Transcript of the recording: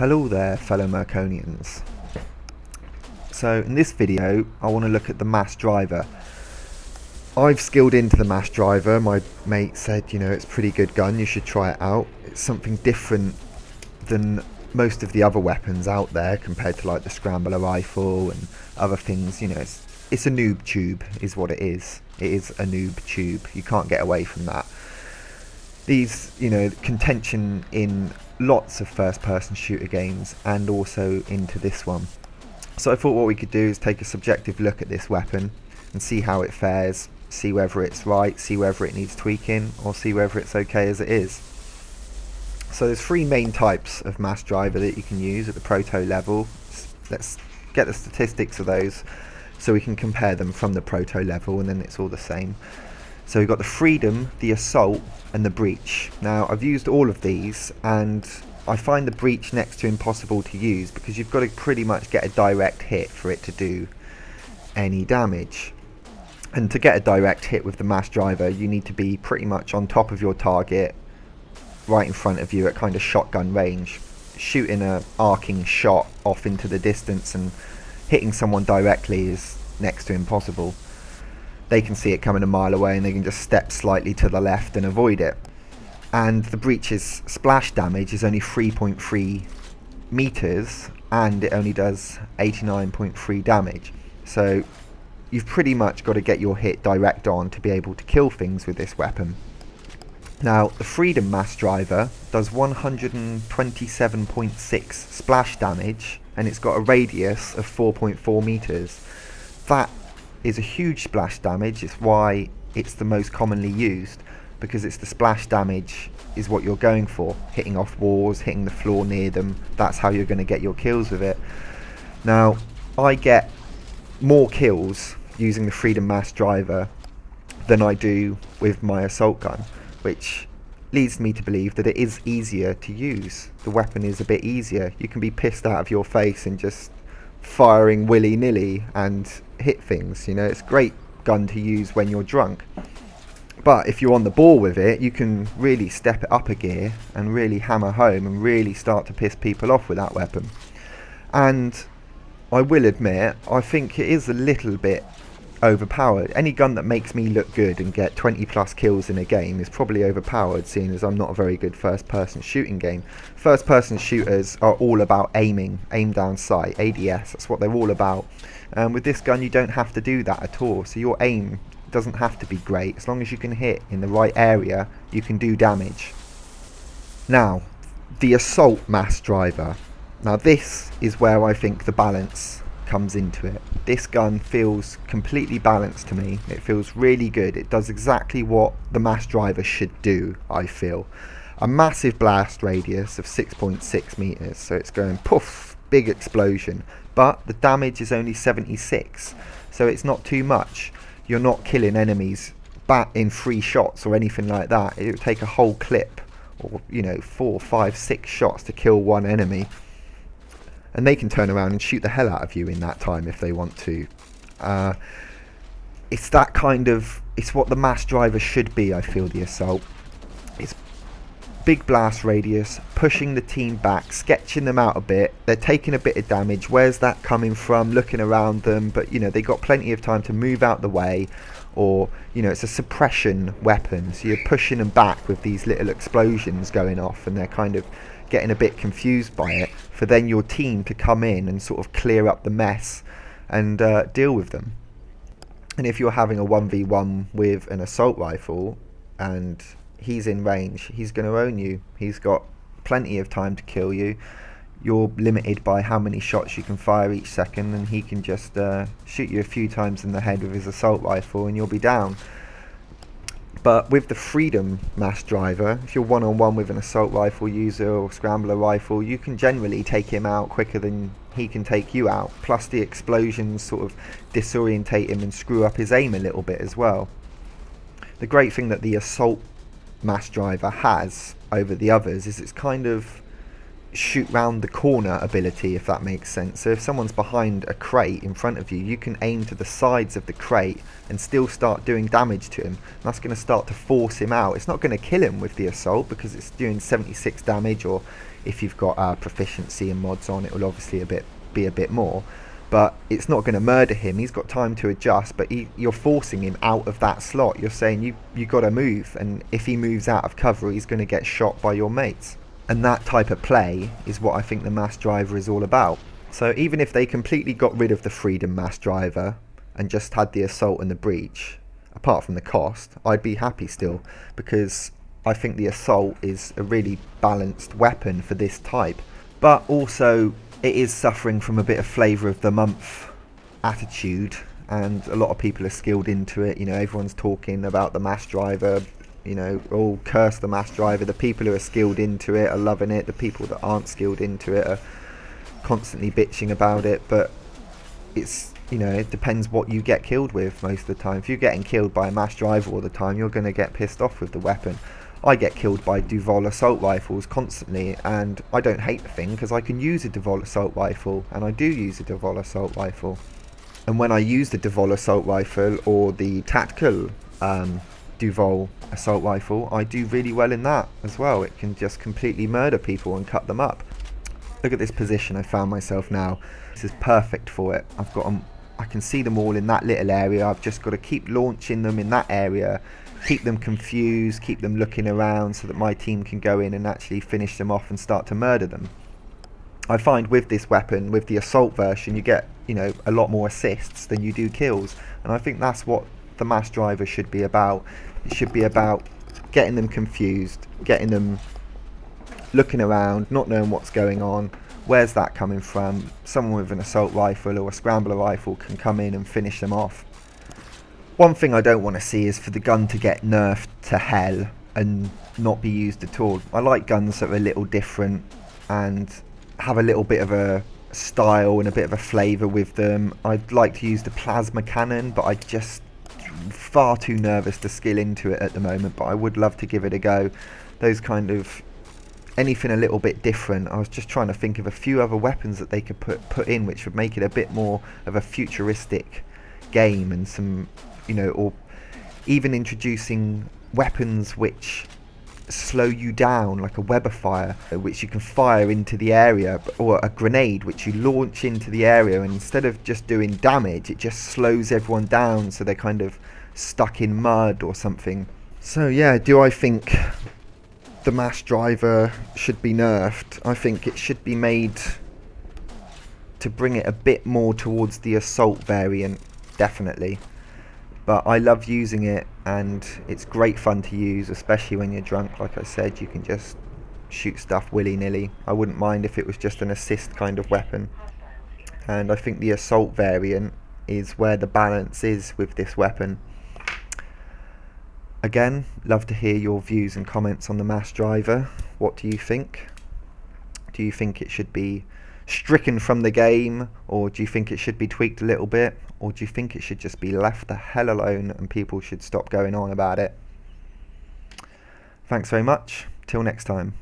Hello there, fellow Merconians. So in this video I want to look at the mass driver. I've skilled into the mass driver. My mate said, it's a pretty good gun, you should try it out. It's something different than most of the other weapons out there compared to like the scrambler rifle and other things. It's a noob tube is what it is. It is a noob tube. You can't get away from that. These, contention in lots of first-person shooter games and also into this one. So I thought what we could do is take a subjective look at this weapon and see how it fares, see whether it's right, see whether it needs tweaking, or see whether it's okay as it is. So there's three main types of mass driver that you can use at the proto level. Let's get the statistics of those so we can compare them from the proto level, and then it's all the same. So we've got the Freedom, the Assault and the Breach. Now I've used all of these and I find the Breach next to impossible to use because you've got to pretty much get a direct hit for it to do any damage. And to get a direct hit with the mass driver you need to be pretty much on top of your target, right in front of you at kind of shotgun range, shooting a arcing shot off into the distance and hitting someone directly is next to impossible. They can see it coming a mile away and they can just step slightly to the left and avoid it. And the Breach's splash damage is only 3.3 meters and it only does 89.3 damage. So you've pretty much got to get your hit direct on to be able to kill things with this weapon. Now the Freedom mass driver does 127.6 splash damage and it's got a radius of 4.4 meters. That is a huge splash damage. It's why it's the most commonly used, because it's the splash damage is what you're going for, hitting off walls, hitting the floor near them. That's how you're going to get your kills with it. Now I get more kills using the Freedom mass driver than I do with my assault gun, which leads me to believe that it is easier to use. The weapon is a bit easier. You can be pissed out of your face and just firing willy-nilly and hit things. It's a great gun to use when you're drunk, but if you're on the ball with it you can really step it up a gear and really hammer home and really start to piss people off with that weapon. And I will admit I think it is a little bit overpowered. Any gun that makes me look good and get 20 plus kills in a game is probably overpowered, seeing as I'm not a very good first person shooting game. First person shooters are all about aim down sight, ADS, that's what they're all about. With this gun you don't have to do that at all, so your aim doesn't have to be great. As long as you can hit in the right area you can do damage. Now the Assault mass driver, now this is where I think the balance comes into it. This gun feels completely balanced to me. It feels really good. It does exactly what the mass driver should do, I feel. A massive blast radius of 6.6 meters, so it's going poof, big explosion, but the damage is only 76, so it's not too much. You're not killing enemies in 3 shots or anything like that. It would take a whole clip or 4, 5, 6 shots to kill one enemy. And they can turn around and shoot the hell out of you in that time if they want to. It's that kind of, it's what the mass driver should be, I feel, the Assault. It's big blast radius, pushing the team back, sketching them out a bit. They're taking a bit of damage. Where's that coming from? Looking around them, but they got plenty of time to move out the way. Or it's a suppression weapon, so you're pushing them back with these little explosions going off and they're kind of getting a bit confused by it, for then your team to come in and sort of clear up the mess and deal with them. And if you're having a 1v1 with an assault rifle and he's in range, he's going to own you. He's got plenty of time to kill you. You're limited by how many shots you can fire each second, and he can just shoot you a few times in the head with his assault rifle and you'll be down. But with the Freedom mass driver, if you're one-on-one with an assault rifle user or scrambler rifle, you can generally take him out quicker than he can take you out. Plus the explosions sort of disorientate him and screw up his aim a little bit as well. The great thing that the Assault mass driver has over the others is it's kind of shoot round the corner ability, if that makes sense. So if someone's behind a crate in front of you, you can aim to the sides of the crate and still start doing damage to him. That's going to start to force him out. It's not going to kill him with the Assault because it's doing 76 damage, or If you've got proficiency and mods on, it will obviously be a bit more. But it's not going to murder him. He's got time to adjust, but you're forcing him out of that slot. You're saying you got to move, and if he moves out of cover, he's going to get shot by your mates. And that type of play is what I think the mass driver is all about. So even if they completely got rid of the freedom mass driver and just had the assault and the breach, apart from the cost, I'd be happy still, because I think the assault is a really balanced weapon for this type. But also, it is suffering from a bit of flavour of the month attitude, and a lot of people are skilled into it. You know, everyone's talking about the mass driver, you know, all curse the mass driver. The people who are skilled into it are loving it. The people that aren't skilled into it are constantly bitching about it. But it's, you know, it depends what you get killed with most of the time. If you're getting killed by a mass driver all the time, you're going to get pissed off with the weapon. I get killed by Duval assault rifles constantly, and I don't hate the thing because I can use a Duval assault rifle, and I do use a Duval assault rifle. And when I use the Duval assault rifle or the tactical Duval assault rifle, I do really well in that as well. It can just completely murder people and cut them up. Look at this position I found myself now. This is perfect for it. I've got them, I can see them all in that little area. I've just got to keep launching them in that area, keep them confused, keep them looking around so that my team can go in and actually finish them off and start to murder them. I find with this weapon, with the assault version, you get, you know, a lot more assists than you do kills, and I think that's what the mass driver should be about. It should be about getting them confused, getting them looking around, not knowing what's going on. Where's that coming from? Someone with an assault rifle or a scrambler rifle can come in and finish them off. One thing I don't want to see is for the gun to get nerfed to hell and not be used at all. I like guns that are a little different and have a little bit of a style and a bit of a flavour with them. I'd like to use the plasma cannon, but I just far too nervous to skill into it at the moment, but I would love to give it a go. Those kind of anything a little bit different. I was just trying to think of a few other weapons that they could put in which would make it a bit more of a futuristic game, and some, you know, or even introducing weapons which slow you down, like a Weber fire which you can fire into the area, or a grenade which you launch into the area, and instead of just doing damage, it just slows everyone down so they're kind of stuck in mud or something. So yeah, do I think the mass driver should be nerfed? I think it should be made to bring it a bit more towards the assault variant, definitely. But I love using it, and it's great fun to use, especially when you're drunk. Like I said, you can just shoot stuff willy-nilly. I wouldn't mind if it was just an assist kind of weapon. And I think the assault variant is where the balance is with this weapon. Again, love to hear your views and comments on the mass driver. What do you think? Do you think it should be stricken from the game, or do you think it should be tweaked a little bit, or do you think it should just be left the hell alone and people should stop going on about it? Thanks very much. Till next time.